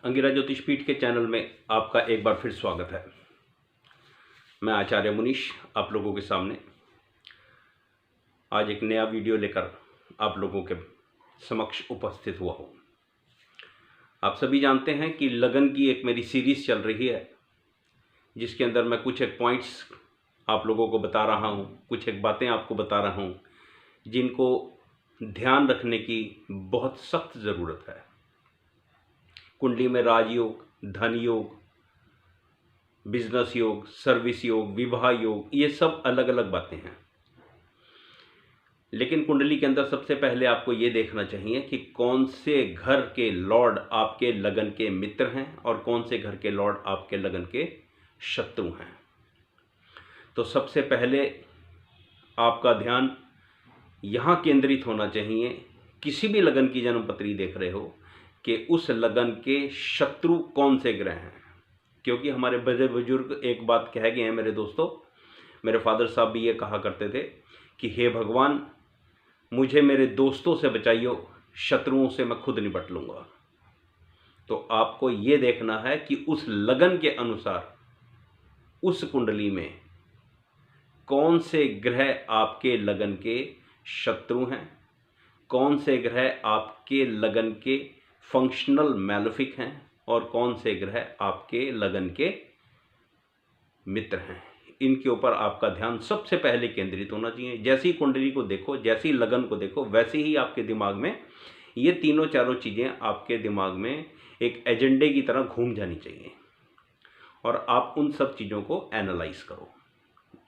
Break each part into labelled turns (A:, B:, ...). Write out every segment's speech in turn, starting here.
A: अंगिरा ज्योतिष पीठ के चैनल में आपका एक बार फिर स्वागत है। मैं आचार्य मुनीश आप लोगों के सामने आज एक नया वीडियो लेकर आप लोगों के समक्ष उपस्थित हुआ हूँ। आप सभी जानते हैं कि लगन की एक मेरी सीरीज़ चल रही है, जिसके अंदर मैं कुछ एक पॉइंट्स आप लोगों को बता रहा हूँ, कुछ एक बातें आपको बता रहा हूँ जिनको ध्यान रखने की बहुत सख्त ज़रूरत है। कुंडली में राजयोग, धन योग, बिजनेस योग, सर्विस योग, विवाह योग, ये सब अलग अलग बातें हैं। लेकिन कुंडली के अंदर सबसे पहले आपको ये देखना चाहिए कि कौन से घर के लॉर्ड आपके लगन के मित्र हैं और कौन से घर के लॉर्ड आपके लगन के शत्रु हैं। तो सबसे पहले आपका ध्यान यहाँ केंद्रित होना चाहिए, किसी भी लगन की जन्मपत्री देख रहे हो, कि उस लगन के शत्रु कौन से ग्रह हैं। क्योंकि हमारे बड़े बुजुर्ग एक बात कह गए हैं मेरे दोस्तों, मेरे फादर साहब भी ये कहा करते थे कि हे भगवान, मुझे मेरे दोस्तों से बचाइयो, शत्रुओं से मैं खुद निपट लूँगा। तो आपको ये देखना है कि उस लगन के अनुसार उस कुंडली में कौन से ग्रह आपके लगन के शत्रु हैं, कौन से ग्रह आपके लगन के फंक्शनल मैलेफिक हैं और कौन से ग्रह आपके लगन के मित्र हैं। इनके ऊपर आपका ध्यान सबसे पहले केंद्रित होना चाहिए। जैसी कुंडली को देखो, जैसी लगन को देखो, वैसे ही आपके दिमाग में ये तीनों चारों चीज़ें आपके दिमाग में एक एजेंडे की तरह घूम जानी चाहिए और आप उन सब चीज़ों को एनालाइज करो।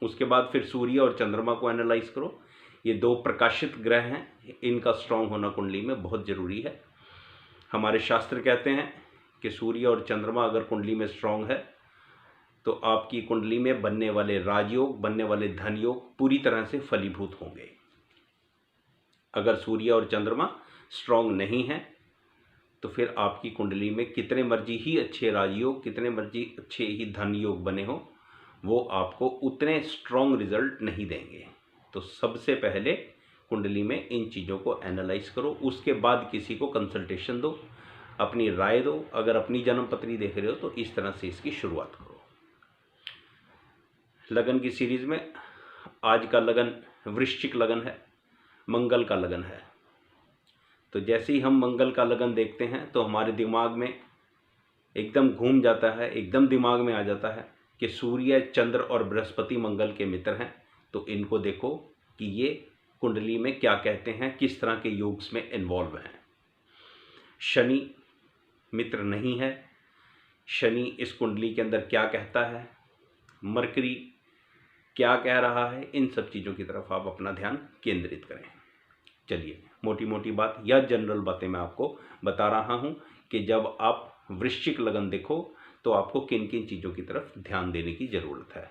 A: उसके बाद फिर सूर्य और चंद्रमा को एनालाइज करो। ये दो प्रकाशित ग्रह हैं, इनका स्ट्रांग होना कुंडली में बहुत ज़रूरी है। हमारे शास्त्र कहते हैं कि सूर्य और चंद्रमा अगर कुंडली में स्ट्रांग है तो आपकी कुंडली में बनने वाले राजयोग, बनने वाले धन योग पूरी तरह से फलीभूत होंगे। अगर सूर्य और चंद्रमा स्ट्रांग नहीं है तो फिर आपकी कुंडली में कितने मर्जी ही अच्छे राजयोग, कितने मर्जी अच्छे ही धन योग बने हो, वो आपको उतने स्ट्रांग रिजल्ट नहीं देंगे। तो सबसे पहले कुंडली में इन चीज़ों को एनालाइज करो, उसके बाद किसी को कंसल्टेशन दो, अपनी राय दो। अगर अपनी जन्मपत्री देख रहे हो तो इस तरह से इसकी शुरुआत करो। लगन की सीरीज में आज का लगन वृश्चिक लगन है, मंगल का लगन है। तो जैसे ही हम मंगल का लगन देखते हैं तो हमारे दिमाग में एकदम घूम जाता है, एकदम दिमाग में आ जाता है कि सूर्य, चंद्र और बृहस्पति मंगल के मित्र हैं। तो इनको देखो कि ये कुंडली में क्या कहते हैं, किस तरह के योग्स में इन्वॉल्व हैं। शनि मित्र नहीं है, शनि इस कुंडली के अंदर क्या कहता है, मरकरी क्या कह रहा है, इन सब चीज़ों की तरफ आप अपना ध्यान केंद्रित करें। चलिए, मोटी मोटी बात या जनरल बातें मैं आपको बता रहा हूं कि जब आप वृश्चिक लगन देखो तो आपको किन किन चीज़ों की तरफ ध्यान देने की ज़रूरत है।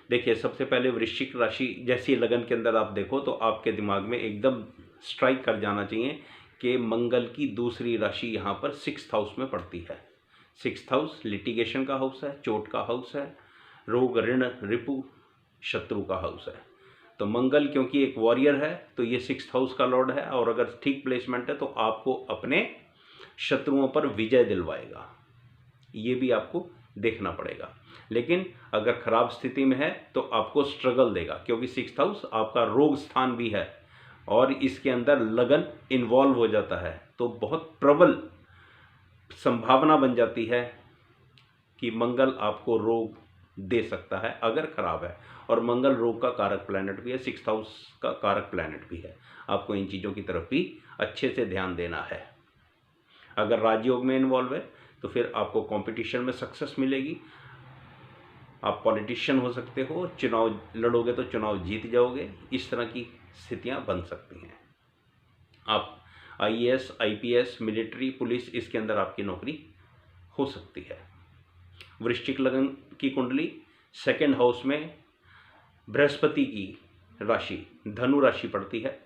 A: देखिए, सबसे पहले वृश्चिक राशि जैसी लगन के अंदर आप देखो तो आपके दिमाग में एकदम स्ट्राइक कर जाना चाहिए कि मंगल की दूसरी राशि यहाँ पर 6th हाउस में पड़ती है। 6th हाउस लिटिगेशन का हाउस है, चोट का हाउस है, रोग, ऋण, रिपु, शत्रु का हाउस है। तो मंगल क्योंकि एक वॉरियर है तो ये 6th हाउस का लॉर्ड है, और अगर ठीक प्लेसमेंट है तो आपको अपने शत्रुओं पर विजय दिलवाएगा। ये भी आपको देखना पड़ेगा। लेकिन अगर खराब स्थिति में है तो आपको स्ट्रगल देगा, क्योंकि 6th हाउस आपका रोग स्थान भी है और इसके अंदर लगन इन्वॉल्व हो जाता है। तो बहुत प्रबल संभावना बन जाती है कि मंगल आपको रोग दे सकता है अगर खराब है। और मंगल रोग का कारक प्लैनेट भी है, 6th हाउस का कारक प्लैनेट भी है। आपको इन चीज़ों की तरफ भी अच्छे से ध्यान देना है। अगर राजयोग में इन्वॉल्व है तो फिर आपको कंपटीशन में सक्सेस मिलेगी। आप पॉलिटिशियन हो सकते हो, चुनाव लड़ोगे तो चुनाव जीत जाओगे, इस तरह की स्थितियां बन सकती हैं। आप IAS, IPS, मिलिट्री, पुलिस, इसके अंदर आपकी नौकरी हो सकती है। वृश्चिक लगन की कुंडली 2nd हाउस में बृहस्पति की राशि धनु राशि पड़ती है।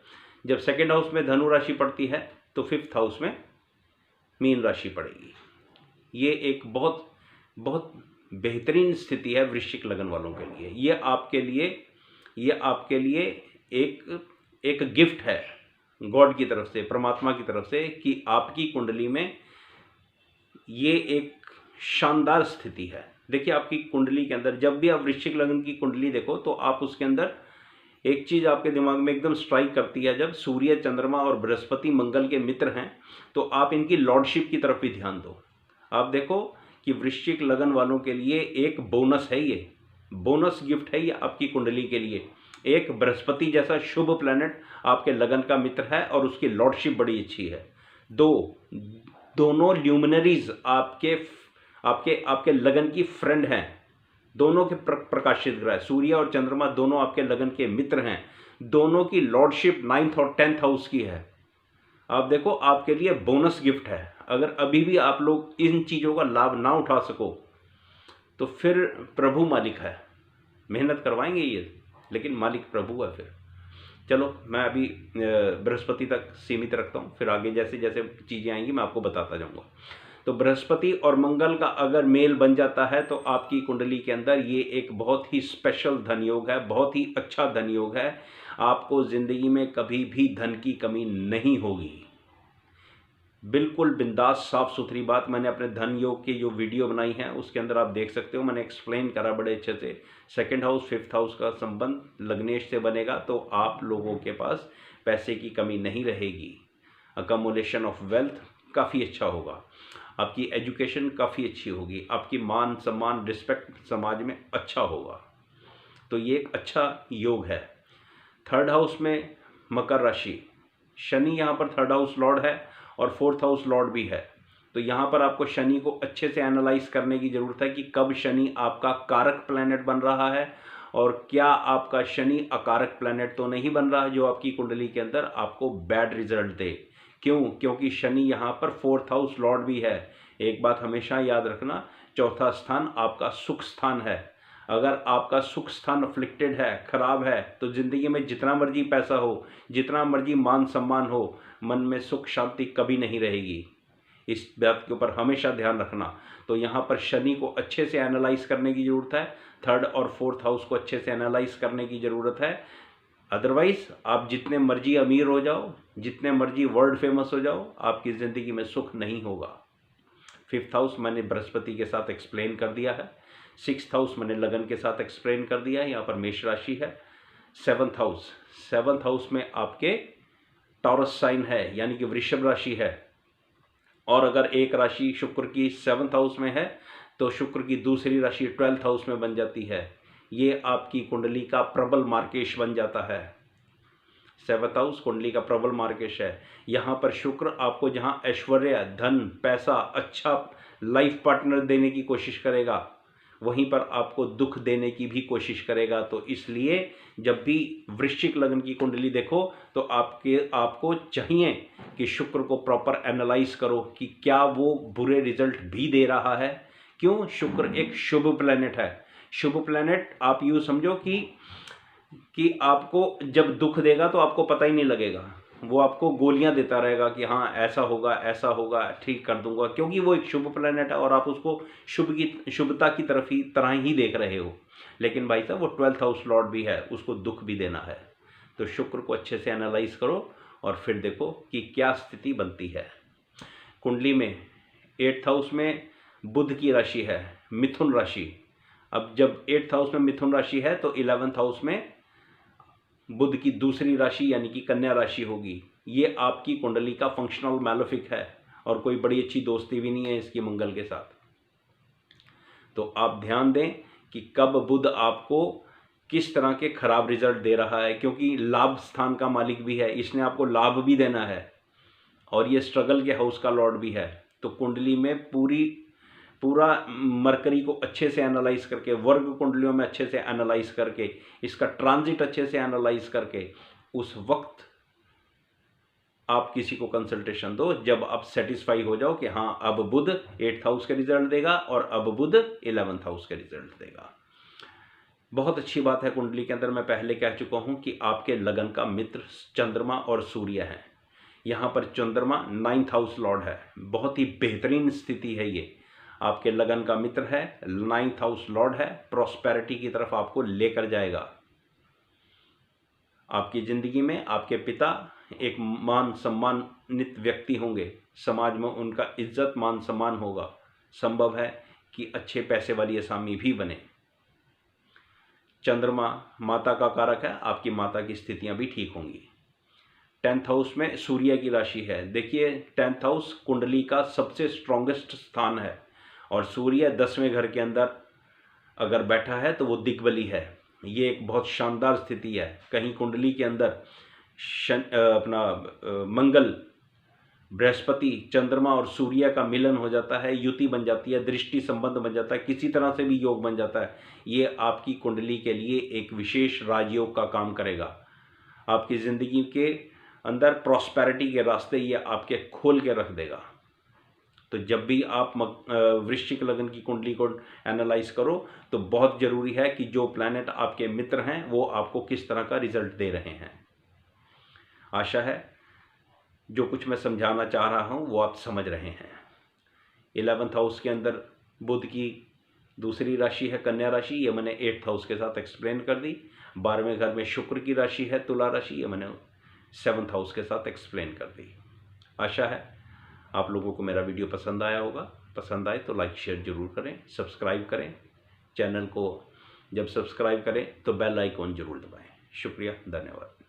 A: जब 2nd हाउस में धनु राशि पड़ती है तो 5th हाउस में मीन राशि पड़ेगी। ये एक बहुत बहुत बेहतरीन स्थिति है वृश्चिक लगन वालों के लिए। ये आपके लिए एक गिफ्ट है गॉड की तरफ से, परमात्मा की तरफ से, कि आपकी कुंडली में ये एक शानदार स्थिति है। देखिए आपकी कुंडली के अंदर जब भी आप वृश्चिक लग्न की कुंडली देखो तो आप उसके अंदर एक चीज़ आपके दिमाग में एकदम स्ट्राइक करती है, जब सूर्य, चंद्रमा और बृहस्पति मंगल के मित्र हैं तो आप इनकी लॉर्डशिप की तरफ भी ध्यान दो। आप देखो कि वृश्चिक लगन वालों के लिए एक बोनस है, ये बोनस गिफ्ट है ये आपकी कुंडली के लिए। एक बृहस्पति जैसा शुभ प्लैनेट आपके लगन का मित्र है और उसकी लॉर्डशिप बड़ी अच्छी है। दोनों ल्यूमिनरीज आपके आपके आपके लगन की फ्रेंड हैं, दोनों के प्रकाशित ग्रह सूर्य और चंद्रमा दोनों आपके लगन के मित्र हैं, दोनों की लॉर्डशिप 9th और 10th हाउस की है। आप देखो आपके लिए बोनस गिफ्ट है। अगर अभी भी आप लोग इन चीज़ों का लाभ ना उठा सको तो फिर प्रभु मालिक है, मेहनत करवाएंगे ये, लेकिन मालिक प्रभु है। फिर चलो मैं अभी बृहस्पति तक सीमित रखता हूँ, फिर आगे जैसे जैसे चीज़ें आएंगी मैं आपको बताता जाऊँगा। तो बृहस्पति और मंगल का अगर मेल बन जाता है तो आपकी कुंडली के अंदर ये एक बहुत ही स्पेशल धन योग है, बहुत ही अच्छा धन योग है। आपको ज़िंदगी में कभी भी धन की कमी नहीं होगी। बिल्कुल बिंदास साफ सुथरी बात, मैंने अपने धन योग की जो वीडियो बनाई है उसके अंदर आप देख सकते हो, मैंने एक्सप्लेन करा बड़े अच्छे से। 2nd हाउस 5th हाउस का संबंध लग्नेश से बनेगा तो आप लोगों के पास पैसे की कमी नहीं रहेगी। अकमुलेशन ऑफ वेल्थ काफ़ी अच्छा होगा, आपकी एजुकेशन काफ़ी अच्छी होगी, आपकी मान सम्मान रिस्पेक्ट समाज में अच्छा होगा। तो ये एक अच्छा योग है। 3rd हाउस में मकर राशि, शनि यहाँ पर 3rd हाउस लॉर्ड है और 4th हाउस लॉर्ड भी है। तो यहाँ पर आपको शनि को अच्छे से एनालाइज करने की ज़रूरत है कि कब शनि आपका कारक प्लैनेट बन रहा है और क्या आपका शनि अकारक प्लैनेट तो नहीं बन रहा है जो आपकी कुंडली के अंदर आपको बैड रिजल्ट दे। क्यों? क्योंकि शनि यहाँ पर 4th हाउस लॉर्ड भी है। एक बात हमेशा याद रखना, चौथा स्थान आपका सुख स्थान है। अगर आपका सुख स्थान अफ्लिक्टेड है, खराब है, तो ज़िंदगी में जितना मर्जी पैसा हो, जितना मर्जी मान सम्मान हो, मन में सुख शांति कभी नहीं रहेगी। इस बात के ऊपर हमेशा ध्यान रखना। तो यहाँ पर शनि को अच्छे से एनालाइज करने की ज़रूरत है, 3rd और 4th हाउस को अच्छे से एनालाइज करने की ज़रूरत है। अदरवाइज आप जितने मर्जी अमीर हो जाओ, जितने मर्जी वर्ल्ड फेमस हो जाओ, आपकी ज़िंदगी में सुख नहीं होगा। 5th हाउस मैंने बृहस्पति के साथ एक्सप्लेन कर दिया है, 6th हाउस मैंने लगन के साथ एक्सप्लेन कर दिया है। यहाँ पर मेष राशि है। 7th हाउस में आपके टॉरस साइन है, यानी कि वृषभ राशि है। और अगर एक राशि शुक्र की 7th हाउस में है तो शुक्र की दूसरी राशि 12th हाउस में बन जाती है। ये आपकी कुंडली का प्रबल मार्केश बन जाता है। 7th हाउस कुंडली का प्रबल मार्केश है। यहाँ पर शुक्र आपको जहाँ ऐश्वर्य, धन, पैसा, अच्छा लाइफ पार्टनर देने की कोशिश करेगा, वहीं पर आपको दुख देने की भी कोशिश करेगा। तो इसलिए जब भी वृश्चिक लग्न की कुंडली देखो तो आपको चाहिए कि शुक्र को प्रॉपर एनालाइज करो कि क्या वो बुरे रिजल्ट भी दे रहा है। क्यों? शुक्र एक शुभ प्लैनेट है। शुभ प्लैनेट आप यूँ समझो कि आपको जब दुख देगा तो आपको पता ही नहीं लगेगा, वो आपको गोलियां देता रहेगा कि हाँ ऐसा होगा, ठीक कर दूंगा, क्योंकि वो एक शुभ प्लैनेट है और आप उसको शुभता की तरह ही देख रहे हो। लेकिन भाई साहब वो 12th हाउस लॉर्ड भी है, उसको दुख भी देना है। तो शुक्र को अच्छे से एनालाइज करो और फिर देखो कि क्या स्थिति बनती है। कुंडली में 8th हाउस में बुध की राशि है, मिथुन राशि। अब जब 8th हाउस में मिथुन राशि है तो 11th हाउस में बुध की दूसरी राशि यानी कि कन्या राशि होगी। ये आपकी कुंडली का फंक्शनल मैलेफिक है और कोई बड़ी अच्छी दोस्ती भी नहीं है इसकी मंगल के साथ। तो आप ध्यान दें कि कब बुध आपको किस तरह के खराब रिजल्ट दे रहा है, क्योंकि लाभ स्थान का मालिक भी है, इसने आपको लाभ भी देना है और ये स्ट्रगल के हाउस का लॉर्ड भी है। तो कुंडली में पूरा मरकरी को अच्छे से एनालाइज करके, वर्ग कुंडलियों में अच्छे से एनालाइज करके, इसका ट्रांजिट अच्छे से एनालाइज करके उस वक्त आप किसी को कंसल्टेशन दो जब आप सेटिस्फाई हो जाओ कि हाँ अब बुध 8th हाउस का रिजल्ट देगा और अब बुध 11th हाउस का रिजल्ट देगा। बहुत अच्छी बात है। कुंडली के अंदर मैं पहले कह चुका हूँ कि आपके लगन का मित्र चंद्रमा और सूर्य है। यहाँ पर चंद्रमा 9th हाउस लॉर्ड है, बहुत ही बेहतरीन स्थिति है। ये आपके लगन का मित्र है, 9th हाउस लॉर्ड है, प्रॉस्पेरिटी की तरफ आपको लेकर जाएगा। आपकी ज़िंदगी में आपके पिता एक मान सम्मानित व्यक्ति होंगे, समाज में उनका इज्जत मान सम्मान होगा, संभव है कि अच्छे पैसे वाली असामी भी बने। चंद्रमा माता का कारक है, आपकी माता की स्थितियां भी ठीक होंगी। 10th हाउस में सूर्य की राशि है। देखिए 10th हाउस कुंडली का सबसे स्ट्रॉन्गेस्ट स्थान है और सूर्य 10वें घर के अंदर अगर बैठा है तो वो दिग्बली है। ये एक बहुत शानदार स्थिति है। कहीं कुंडली के अंदर मंगल, बृहस्पति, चंद्रमा और सूर्य का मिलन हो जाता है, युति बन जाती है, दृष्टि संबंध बन जाता है, किसी तरह से भी योग बन जाता है। ये आपकी कुंडली के लिए एक विशेष राजयोग का काम करेगा। आपकी ज़िंदगी के अंदर प्रॉस्पेरिटी के रास्ते ये आपके खोल के रख देगा। तो जब भी आप वृश्चिक लग्न की कुंडली को एनालाइज करो तो बहुत ज़रूरी है कि जो प्लैनेट आपके मित्र हैं वो आपको किस तरह का रिजल्ट दे रहे हैं। आशा है जो कुछ मैं समझाना चाह रहा हूँ वो आप समझ रहे हैं। 11th हाउस के अंदर बुध की दूसरी राशि है कन्या राशि, ये मैंने 8th हाउस के साथ एक्सप्लेन कर दी। 12वें घर में शुक्र की राशि है तुला राशि, ये मैंने 7th हाउस के साथ एक्सप्लेन कर दी। आशा है आप लोगों को मेरा वीडियो पसंद आया होगा। पसंद आए तो लाइक शेयर ज़रूर करें, सब्सक्राइब करें। चैनल को जब सब्सक्राइब करें तो बेल आइकॉन ज़रूर दबाएं। शुक्रिया, धन्यवाद।